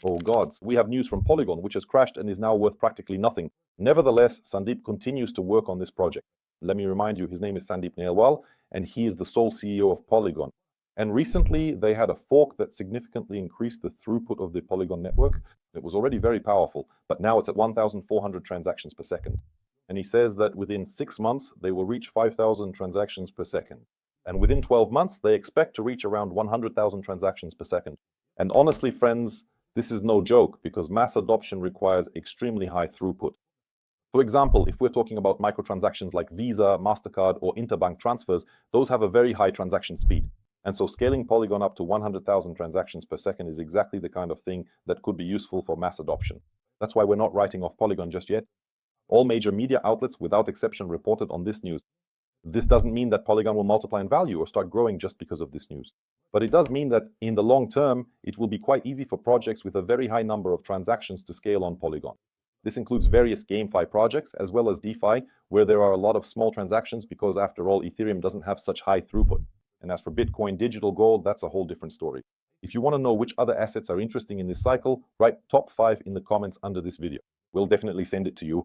Oh gods, we have news from Polygon, which has crashed and is now worth practically nothing. Nevertheless, Sandeep continues to work on this project. Let me remind you, his name is Sandeep Nailwal, and he is the sole CEO of Polygon. And recently, they had a fork that significantly increased the throughput of the Polygon network. It was already very powerful, but now it's at 1,400 transactions per second. And he says that within 6 months, they will reach 5,000 transactions per second. And within 12 months, they expect to reach around 100,000 transactions per second. And honestly, friends, this is no joke because mass adoption requires extremely high throughput. For example, if we're talking about microtransactions like Visa, MasterCard, or interbank transfers, those have a very high transaction speed. And so scaling Polygon up to 100,000 transactions per second is exactly the kind of thing that could be useful for mass adoption. That's why we're not writing off Polygon just yet. All major media outlets, without exception, reported on this news. This doesn't mean that Polygon will multiply in value or start growing just because of this news. But it does mean that in the long term, it will be quite easy for projects with a very high number of transactions to scale on Polygon. This includes various GameFi projects as well as DeFi, where there are a lot of small transactions because, after all, Ethereum doesn't have such high throughput. And as for Bitcoin, digital gold, that's a whole different story. If you want to know which other assets are interesting in this cycle, write top 5 in the comments under this video. We'll definitely send it to you.